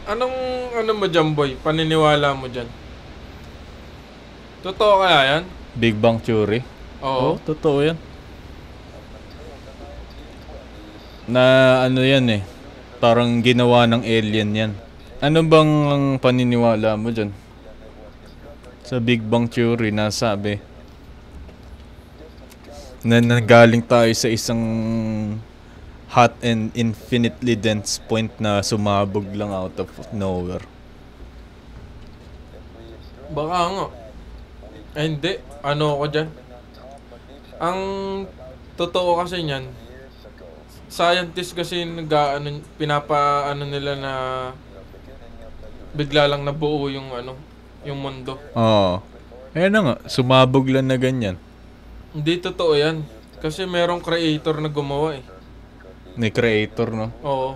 Anong ano mo dyan, boy? Paniniwala mo dyan? Totoo kaya yan? Big Bang Theory? Oo. Totoo yan. Na ano yan eh. Parang ginawa ng alien yan. Ano bang paniniwala mo dyan? Sa Big Bang Theory na sabi na nagaling tayo sa isang hot and infinitely dense point na sumabog lang out of nowhere. Baka nga. Ay, hindi. Ano ako dyan? Ang totoo kasi niyan, scientist kasi pinapaano nila na bigla lang nabuo yung yung mundo. Oo. Ayan na nga, sumabog lang na ganyan. Hindi totoo yan. Kasi merong creator na gumawa eh. May creator, no? Oo.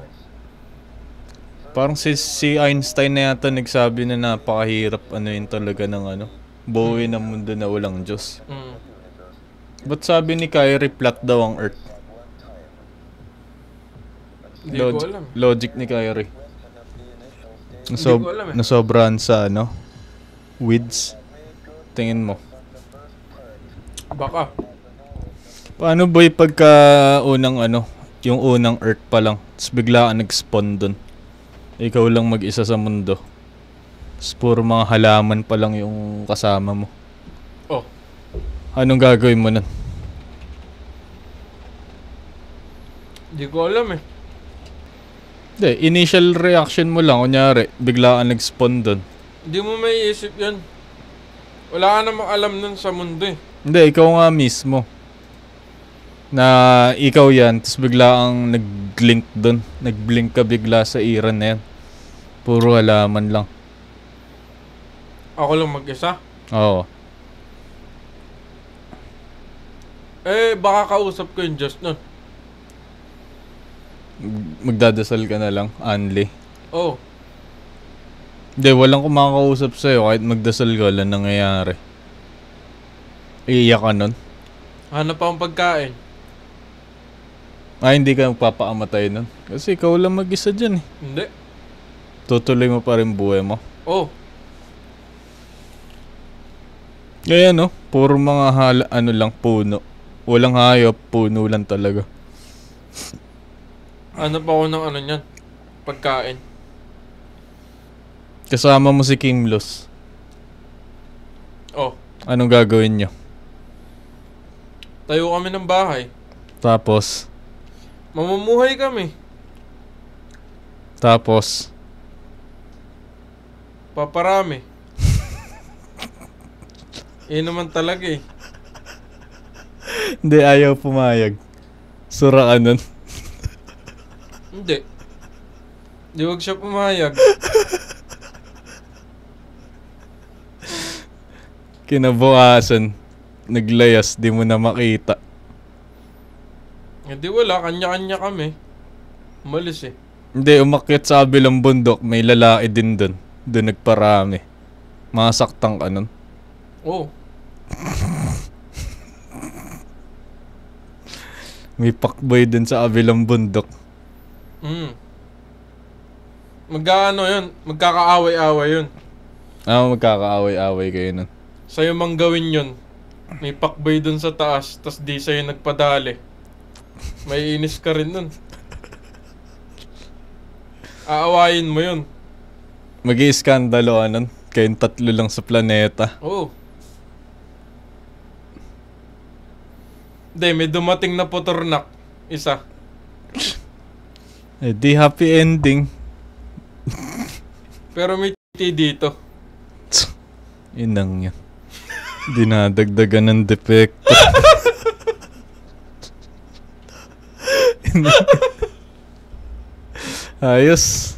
Parang si Einstein na yata nagsabi na napakahirap yun talaga ng buuin ng mundo na walang Diyos. Mm. Ba't sabi ni Kyrie flat daw ang Earth? Hindi ko alam. Logic ni Kyrie. Hindi ko alam eh. Nasobrahan sa weeds. Tingin mo. Baka. Paano boy pagka unang yung unang Earth pa lang, tapos bigla ka nag-spawn dun. Ikaw lang mag-isa sa mundo. Tapos puro mga halaman pa lang yung kasama mo. Oh. Anong gagawin mo nun? Hindi ko alam eh. Hindi, initial reaction mo lang, kunyari, bigla ka nag-spawn dun. Hindi mo may isip yan. Wala ka namang alam nun sa mundo eh. Hindi, ikaw nga mismo. Na ikaw yan, tapos bigla kang nag-blink dun. Nag-blink ka bigla sa era na yan. Puro halaman lang. Ako lang mag-isa? Oo. Eh, baka kausap ko yung Diyos nun. Magdadasal ka na lang, Anli. Oh. Hindi, walang kumakausap sa'yo kahit magdasal ka, wala nangyayari. Iiyak ka nun. Hanap akong pagkain. Hindi ka magpapakamatay nun. Kasi ikaw lang mag-isa dyan eh. Hindi. Tutuloy mo pa rin buhay mo. Oh. Kaya puro mga lang, puno. Walang hayop, puno lang talaga. Hanap ako ng niyan. Pagkain. Kasama mo si Kimlos. Oh. Anong gagawin nyo? Tayo kami ng bahay. Tapos? Mamumuhay kami. Tapos? Paparami. Naman talaga eh. Hindi, ayaw pumayag. Sura ka nun. Hindi. Di wag siya pumayag. Kinabukasan, naglayas, di mo na makita. Hindi wala, kanya-kanya kami. Umalis eh. Hindi, umakyat sa kabilang bundok, may lalaki din dun. Doon nagparami. Masaktan ka nun. Oh. May pakboy dun sa kabilang bundok. Yun, magkakaaway-away yun. Magkakaaway-away kayo nun. Sa'yo mang gawin yun. May pakboy dun sa taas, tas di sa'yo nagpadali. May inis ka rin nun. Aawayin mo yun. Mag-iiskandalo ka nun. Kayong tatlo lang sa planeta. Oo. Hindi, may dumating na potornak. Isa. Di happy ending. Pero may dito. Inang yan. Dinadagdagan ng depekto. Ayos.